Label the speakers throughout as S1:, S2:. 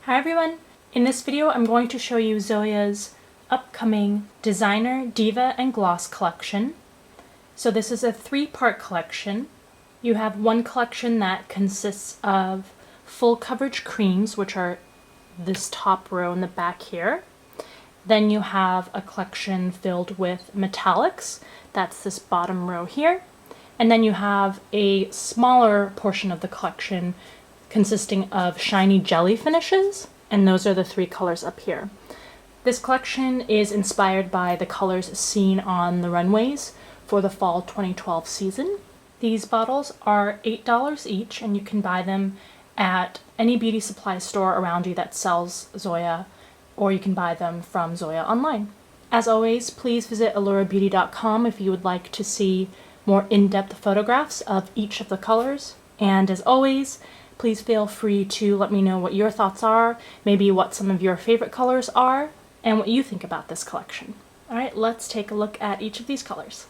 S1: Hi everyone! In this video I'm going to show you Zoya's upcoming Designer, Diva, and Gloss collection. So this is a three-part collection. You have one collection that consists of full coverage creams, which are this top row in the back here. Then you have a collection filled with metallics, that's this bottom row here. And then you have a smaller portion of the collection consisting of shiny jelly finishes, and those are the three colors up here. This collection is inspired by the colors seen on the runways for the fall 2012 season. These bottles are $8 each, and you can buy them at any beauty supply store around you that sells Zoya, or you can buy them from Zoya online. As always, please visit allurabeauty.com if you would like to see more in-depth photographs of each of the colors. And as always, please feel free to let me know what your thoughts are, maybe what some of your favorite colors are, and what you think about this collection. Alright, let's take a look at each of these colors.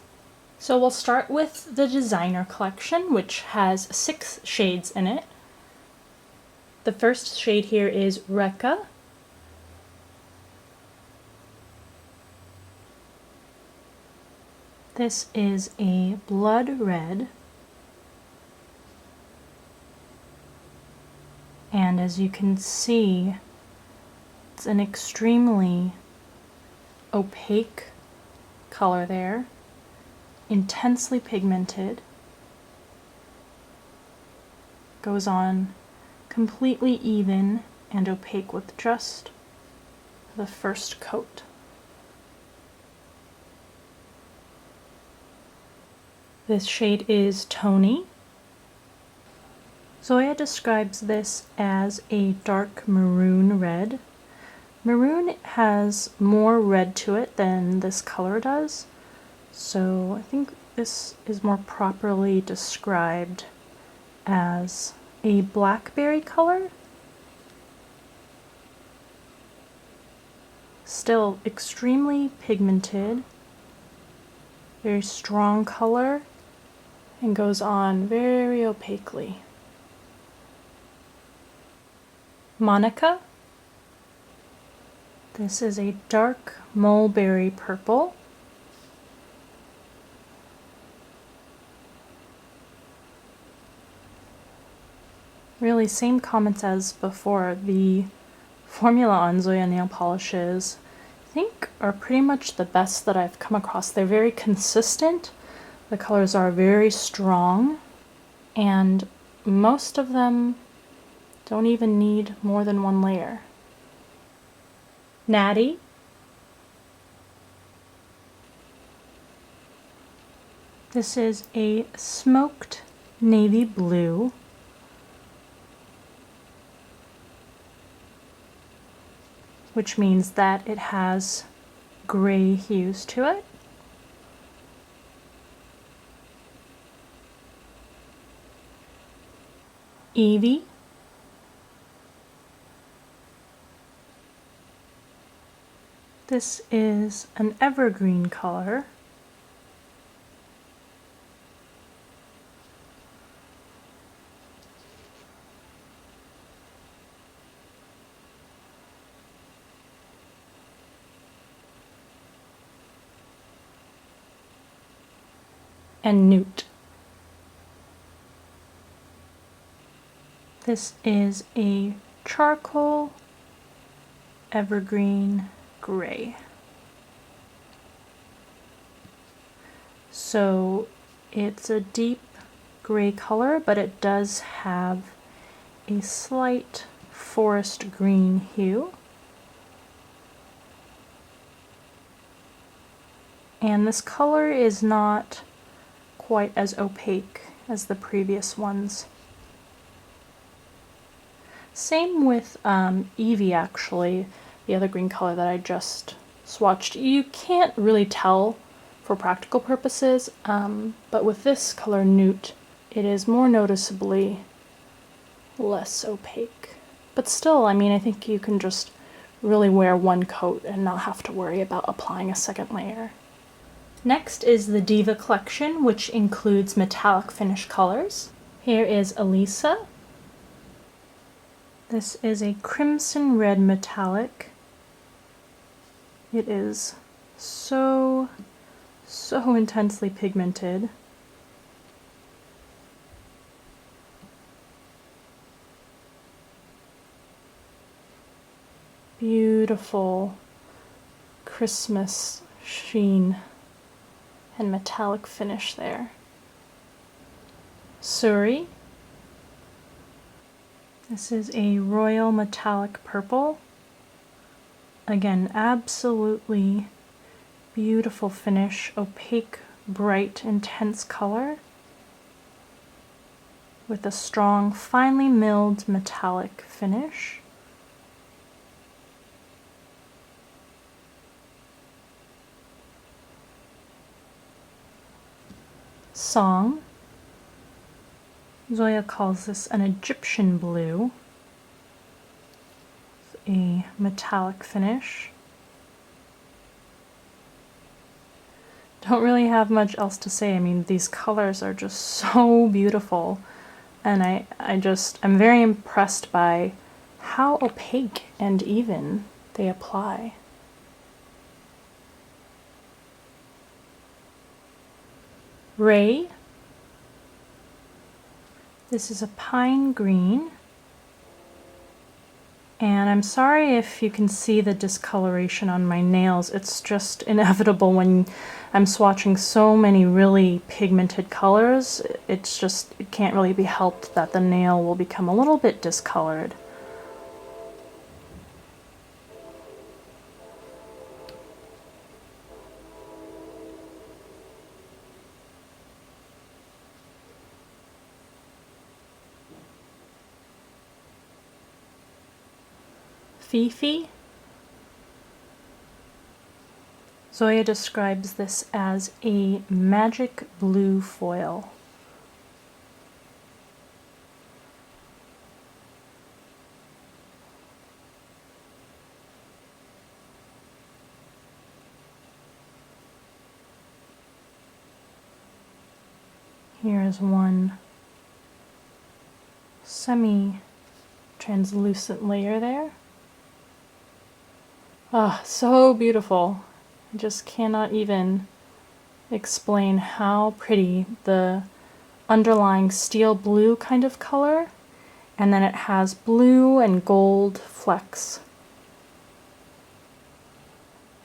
S1: So we'll start with the Designer collection, which has 6 shades in it. The first shade here is Rekka. This is a blood red. And as you can see, it's an extremely opaque color there, intensely pigmented, goes on completely even and opaque with just the first coat. This shade is Tony. Zoya describes this as a dark maroon red. Maroon has more red to it than this color does, so I think this is more properly described as a blackberry color. Still extremely pigmented, very strong color, and goes on very opaquely. Monica. This is a dark mulberry purple. Really, same comments as before. The formula on Zoya nail polishes, I think, are pretty much the best that I've come across. They're very consistent, the colors are very strong, and most of them don't even need more than one layer. Natty. This is a smoked navy blue. Which means that it has gray hues to it. Evie. This is an evergreen color. And Newt. This is a charcoal evergreen gray. So it's a deep gray color, but it does have a slight forest green hue. And this color is not quite as opaque as the previous ones. Same with Evie, actually, the other green color that I just swatched. You can't really tell for practical purposes, but with this color Newt, it is more noticeably less opaque. But still, I mean, I think you can just really wear one coat and not have to worry about applying a second layer. Next is the Diva Collection, which includes metallic finish colors. Here is Elisa. This is a crimson red metallic. It is so intensely pigmented. Beautiful Christmas sheen and metallic finish there. Suri. This is a royal metallic purple. Again, absolutely beautiful finish, opaque, bright, intense color with a strong, finely milled metallic finish. Song. Zoya calls this an Egyptian blue. A metallic finish. Don't really have much else to say. I mean, these colors are just so beautiful, and I'm very impressed by how opaque and even they apply. Ray. This is a pine green, and I'm sorry if you can see the discoloration on my nails. It's just inevitable when I'm swatching so many really pigmented colors. It can't really be helped that the nail will become a little bit discolored. Fifi. Zoya describes this as a magic blue foil. Here is one semi-translucent layer there. Ah, so beautiful. I just cannot even explain how pretty the underlying steel blue kind of color, and then it has blue and gold flecks.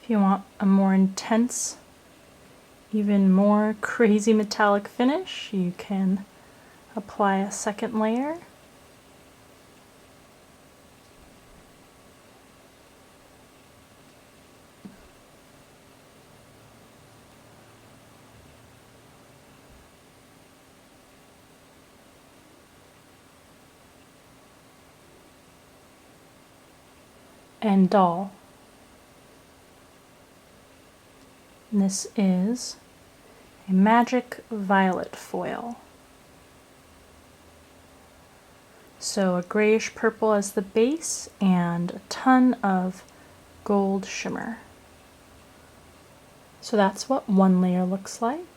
S1: If you want a more intense, even more crazy metallic finish, you can apply a second layer. And doll. And this is a magic violet foil. So a grayish purple as the base and a ton of gold shimmer. So that's what one layer looks like.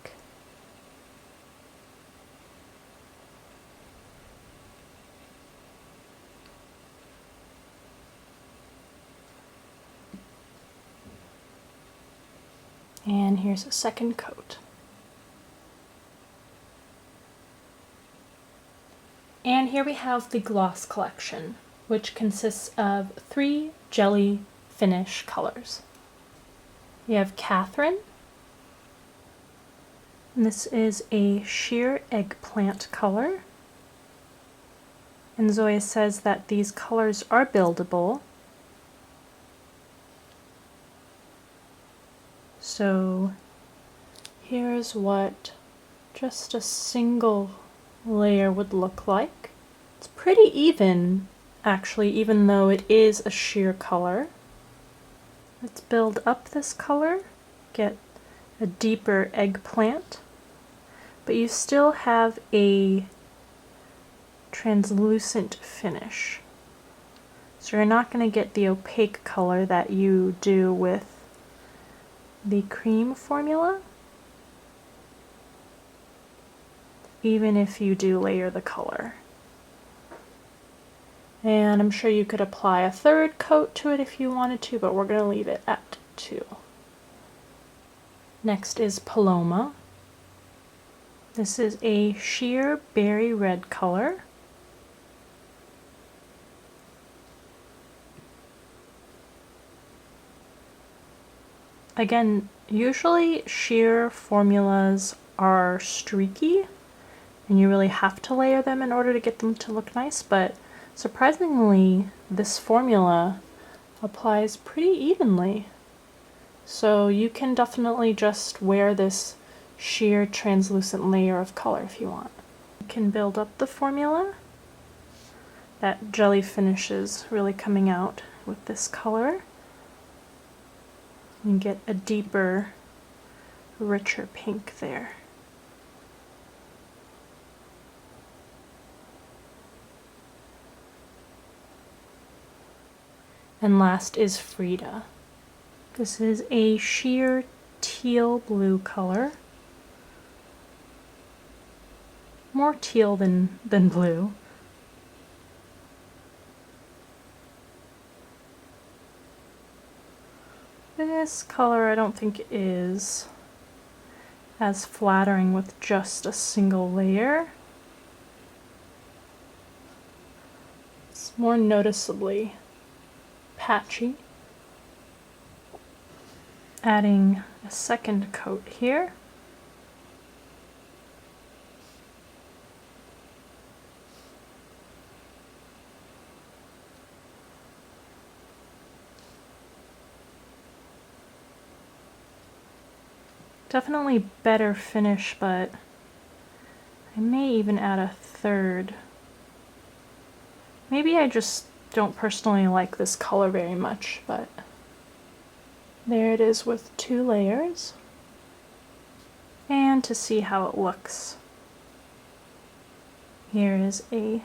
S1: And here's a second coat. And here we have the Gloss Collection, which consists of 3 jelly finish colors. We have Catherine, and this is a sheer eggplant color. And Zoya says that these colors are buildable. So here's what just a single layer would look like. It's pretty even, actually, even though it is a sheer color. Let's build up this color, get a deeper eggplant, but you still have a translucent finish. So you're not going to get the opaque color that you do with the cream formula, even if you do layer the color. And I'm sure you could apply a third coat to it if you wanted to, but we're going to leave it at 2. Next is Paloma. This is a sheer berry red color. Again, usually sheer formulas are streaky and you really have to layer them in order to get them to look nice, but surprisingly this formula applies pretty evenly. So you can definitely just wear this sheer translucent layer of color if you want. You can build up the formula. That jelly finish is really coming out with this color. And get a deeper, richer pink there. And last is Frida. This is a sheer teal blue color. More teal than blue. This color I don't think is as flattering with just a single layer. It's more noticeably patchy. Adding a second coat here. Definitely better finish, but I may even add a third. Maybe I just don't personally like this color very much, but there it is with 2 layers. And to see how it looks, here is a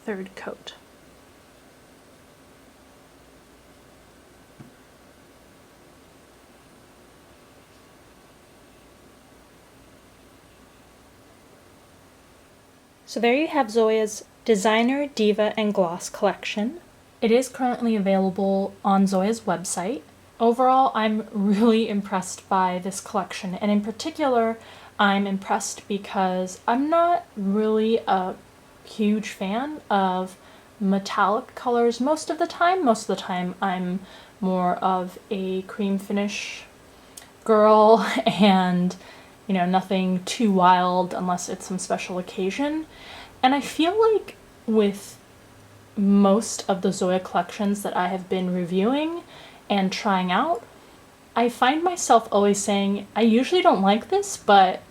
S1: third coat. So there you have Zoya's Designer, Diva, and Gloss collection. It is currently available on Zoya's website. Overall, I'm really impressed by this collection, and in particular, I'm impressed because I'm not really a huge fan of metallic colors most of the time. Most of the time, I'm more of a cream finish girl and, you know, nothing too wild unless it's some special occasion. And I feel like with most of the Zoya collections that I have been reviewing and trying out, I find myself always saying, I usually don't like this, but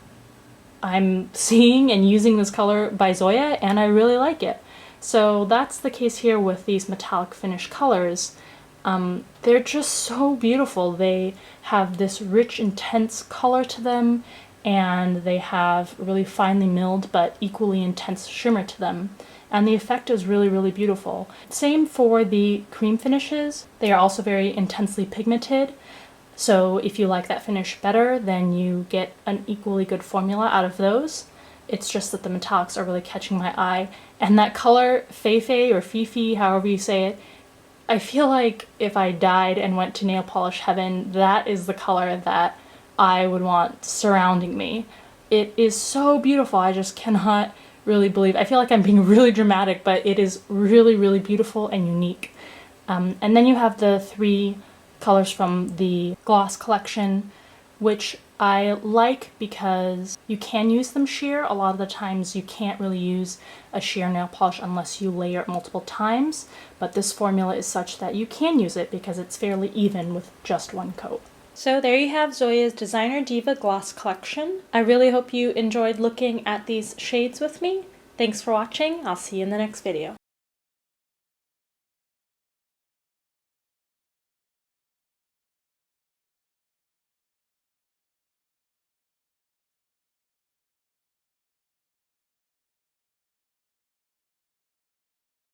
S1: I'm seeing and using this color by Zoya and I really like it. So that's the case here with these metallic finish colors. They're just so beautiful. They have this rich, intense color to them, and they have really finely milled but equally intense shimmer to them. And the effect is really, really beautiful. Same for the cream finishes. They are also very intensely pigmented. So if you like that finish better, then you get an equally good formula out of those. It's just that the metallics are really catching my eye. And that color, Feifei or Fifi, however you say it, I feel like if I died and went to nail polish heaven, that is the color that I would want surrounding me. It is so beautiful. I just cannot really believe. I feel like I'm being really dramatic, but it is really, really beautiful and unique. And then you have the 3 colors from the Gloss collection, which I like because you can use them sheer. A lot of the times you can't really use a sheer nail polish unless you layer it multiple times, but this formula is such that you can use it because it's fairly even with just 1 coat. So there you have Zoya's Designer Diva Gloss Collection. I really hope you enjoyed looking at these shades with me. Thanks for watching. I'll see you in the next video.